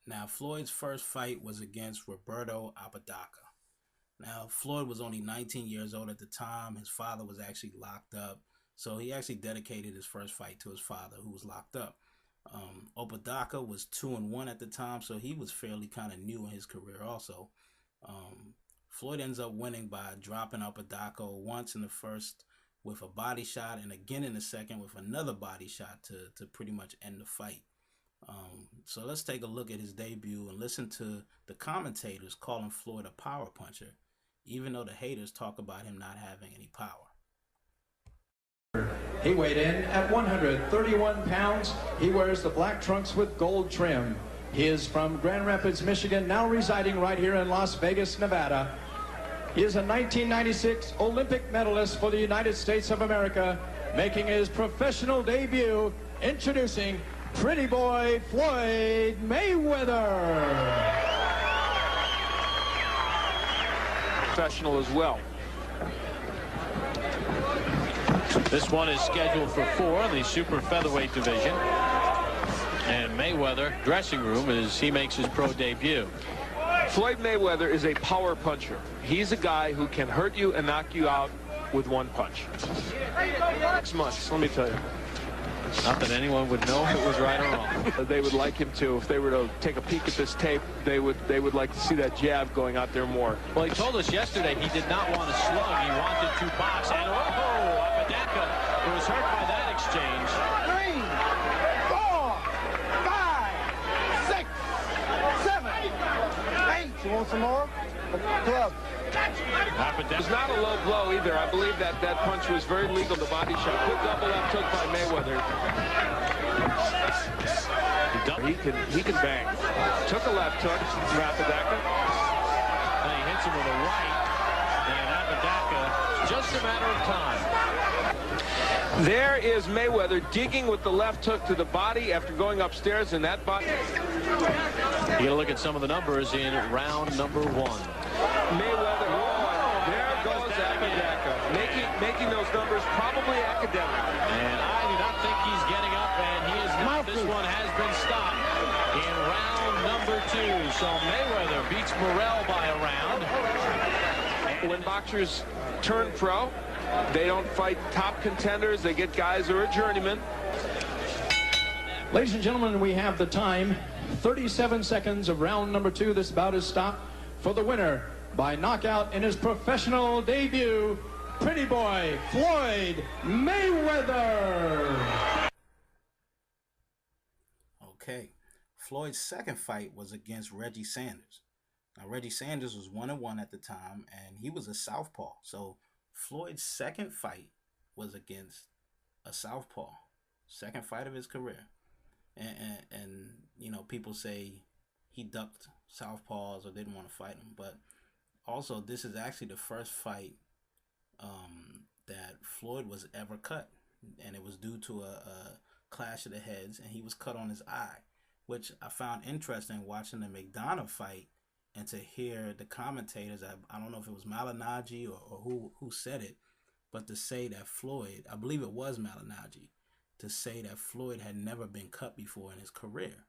Now, Floyd's first fight was against Roberto Apodaca. Now, Floyd was only 19 years old at the time. His father was actually locked up. So he actually dedicated his first fight to his father, who was locked up. Apodaca was 2-1 at the time, so he was fairly kind of new in his career also. Floyd ends up winning by dropping Apodaca once in the first with a body shot, and again in the second with another body shot to pretty much end the fight. So let's take a look at his debut and listen to the commentators calling Floyd a power puncher, even though the haters talk about him not having any power. He weighed in at 131 pounds. He wears the black trunks with gold trim. He is from Grand Rapids, Michigan, now residing right here in Las Vegas, Nevada. He is a 1996 Olympic medalist for the United States of America, making his professional debut, introducing Pretty Boy Floyd Mayweather. Professional as well. This one is scheduled for 4 in the super featherweight division. And Mayweather dressing room as he makes his pro debut. Floyd Mayweather is a power puncher. He's a guy who can hurt you and knock you out with one punch. 6 months, let me tell you. Not that anyone would know if it was right or wrong. They would like him to. If they were to take a peek at this tape, they would like to see that jab going out there more. Well, he told us yesterday he did not want to slug. He wanted to box. And oh, Apodaca was hurt by that exchange. 3, 4, 5, 6, 7, 8. You want some more? Club. It was not a low blow either. I believe that punch was very legal, the body shot. Good double left hook by Mayweather. He can bang. Took a left hook from Apodaca. And he hits him with a right. And Apodaca, just a matter of time. There is Mayweather digging with the left hook to the body after going upstairs, and that body. You gotta look at some of the numbers in round number 1. Mayweather, there goes Apodaca, making those numbers probably academic. And I do not think he's getting up, and he is not. This one has been stopped in round number 2. So Mayweather beats Morrell by a round. When boxers turn pro, they don't fight top contenders. They get guys who are journeymen. Ladies and gentlemen, we have the time. 37 seconds of round number 2. This bout is stopped for the winner by knockout in his professional debut, Pretty Boy Floyd Mayweather. Okay, Floyd's second fight was against Reggie Sanders. Now, Reggie Sanders was 1-1 at the time, and he was a southpaw. So Floyd's second fight was against a southpaw, second fight of his career. And you know, people say he ducked southpaws or didn't want to fight him, but also this is actually the first fight that Floyd was ever cut, and it was due to a clash of the heads, and he was cut on his eye, which I found interesting watching the McDonough fight, and to hear the commentators, I don't know if it was Malignaggi or who said it, but to say that Floyd, I believe it was Malignaggi, to say that Floyd had never been cut before in his career.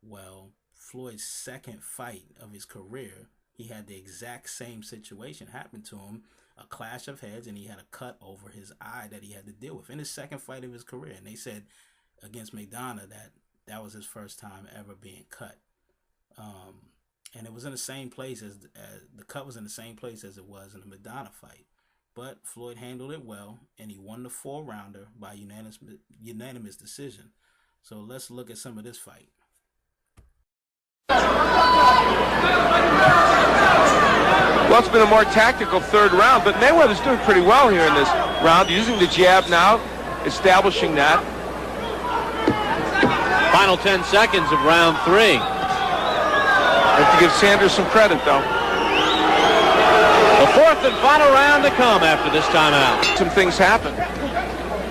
Well, Floyd's second fight of his career, he had the exact same situation happen to him, a clash of heads, and he had a cut over his eye that he had to deal with in his second fight of his career. And they said against McDonough that was his first time ever being cut. And it was in the same place as the cut was in the same place as it was in the McDonough fight. But Floyd handled it well, and he won the 4-rounder by unanimous decision. So let's look at some of this fight. Well, it's been a more tactical third round, but Mayweather's doing pretty well here in this round, using the jab now, establishing that. Final 10 seconds of round 3. Have to give Sanders some credit, though. The 4th and final round to come after this timeout. Some things happen.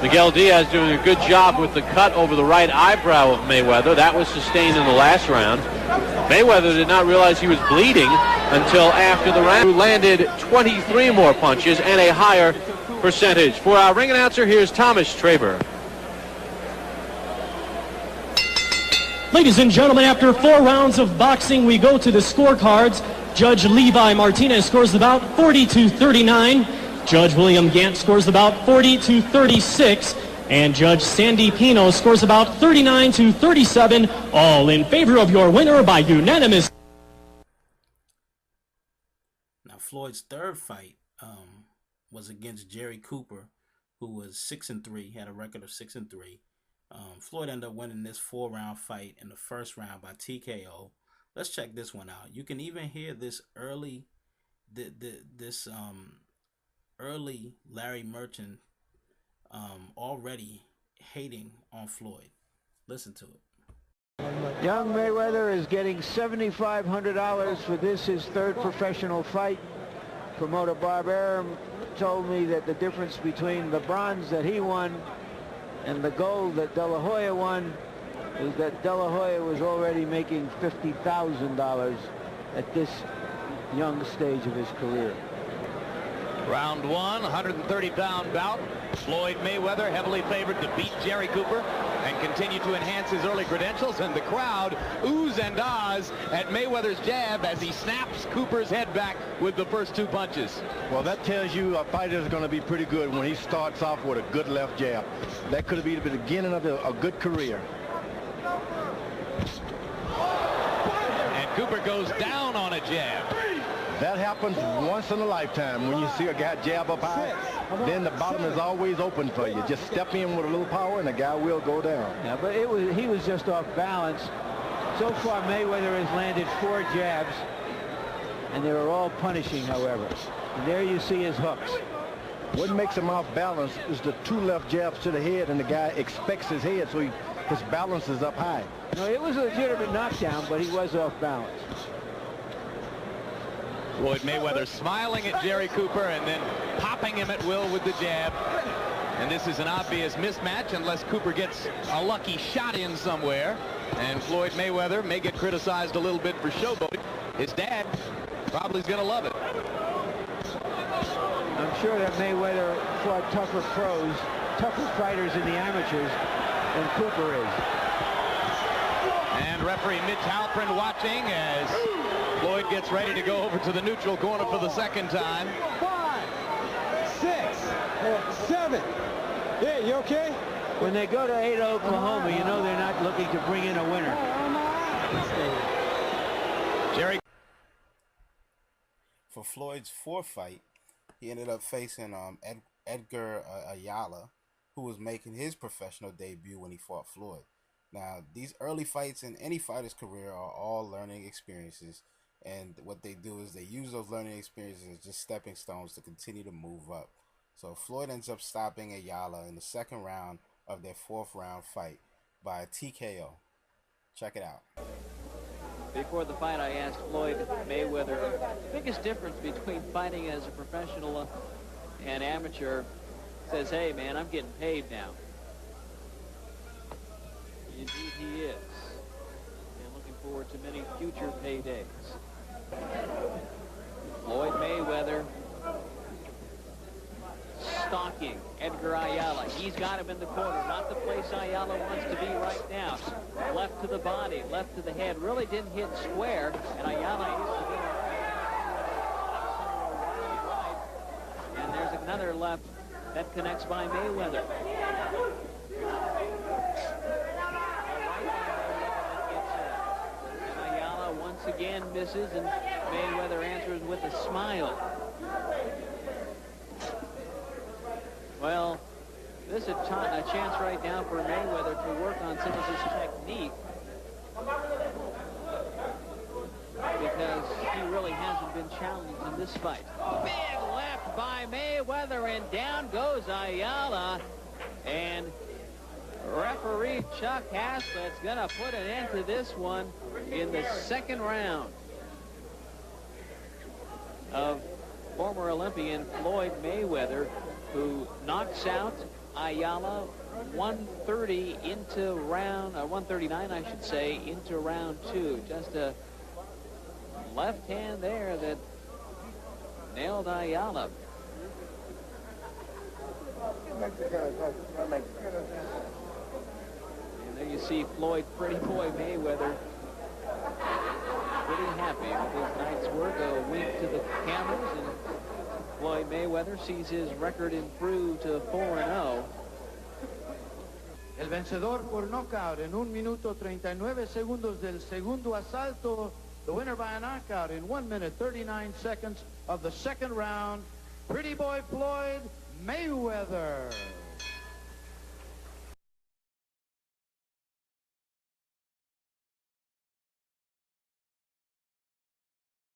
Miguel Diaz doing a good job with the cut over the right eyebrow of Mayweather. That was sustained in the last round. Mayweather did not realize he was bleeding until after the round. Who landed 23 more punches and a higher percentage. For our ring announcer, here's Thomas Traber. Ladies and gentlemen, after 4 rounds of boxing, we go to the scorecards. Judge Levi Martinez scores the bout 40-39. Judge William Gant scores the bout 40-36. And Judge Sandy Pino scores about 39-37, all in favor of your winner by unanimous. Now, Floyd's third fight was against Jerry Cooper, who was 6-3, had a record of 6-3. Floyd ended up winning this 4-round fight in the first round by TKO. Let's check this one out. You can even hear this early Larry Merchant already hating on Floyd. Listen to it. Young Mayweather is getting $7,500 for this, his third professional fight. Promoter Bob Arum told me that the difference between the bronze that he won and the gold that De La Hoya won is that De La Hoya was already making $50,000 at this young stage of his career. Round one, 130-pound bout. Floyd Mayweather heavily favored to beat Jerry Cooper and continue to enhance his early credentials, and the crowd oohs and ahs at Mayweather's jab as he snaps Cooper's head back with the first 2 punches. Well, that tells you a fighter is going to be pretty good when he starts off with a good left jab. That could be the beginning of a good career. And Cooper goes down on a jab. That happens once in a lifetime. When you see a guy jab up high, then the bottom is always open for you. Just step in with a little power and the guy will go down. Yeah, but he was just off balance. So far, Mayweather has landed 4 jabs, and they were all punishing, however. And there you see his hooks. What makes him off balance is the 2 left jabs to the head, and the guy expects his head, so his balance is up high. No, it was a legitimate knockdown, but he was off balance. Floyd Mayweather smiling at Jerry Cooper and then popping him at will with the jab. And this is an obvious mismatch unless Cooper gets a lucky shot in somewhere. And Floyd Mayweather may get criticized a little bit for showboating. His dad probably is going to love it. I'm sure that Mayweather fought tougher pros, tougher fighters in the amateurs than Cooper is. And referee Mitch Halprin watching as Floyd gets ready to go over to the neutral corner for the second time. 5, 6, 7. Yeah, you okay? When they go to Ada, Oklahoma, you know they're not looking to bring in a winner. Jerry. For Floyd's 4th fight, he ended up facing Edgar Ayala, who was making his professional debut when he fought Floyd. Now, these early fights in any fighter's career are all learning experiences, and what they do is they use those learning experiences as just stepping stones to continue to move up. So Floyd ends up stopping Ayala in the 2nd round of their 4th round fight by a TKO. Check it out. Before the fight, I asked Floyd Mayweather the biggest difference between fighting as a professional and amateur. Says, hey man, I'm getting paid now. Indeed he is. And looking forward to many future paydays. Floyd Mayweather stalking Edgar Ayala. He's got him in the corner. Not the place Ayala wants to be right now. Left to the body, left to the head. Really didn't hit square. And Ayala used to be right. And there's another left that connects by Mayweather. Again misses, and Mayweather answers with a smile. Well, this is a chance right now for Mayweather to work on some of his technique, because he really hasn't been challenged in this fight. Big left by Mayweather, and down goes Ayala, and referee Chuck Haslett's going to put an end to this one in the 2nd round of former Olympian Floyd Mayweather, who knocks out Ayala 130 into round, 139 I should say, into round 2. Just a left hand there that nailed Ayala. And there you see Floyd Pretty Boy Mayweather pretty happy with his night's work. A wink to the cameras, and Floyd Mayweather sees his record improve to 4-0. El vencedor por knockout en 1 minuto 39 segundos del segundo asalto. The winner by a knockout in 1 minute 39 seconds of the second round, Pretty Boy Floyd Mayweather.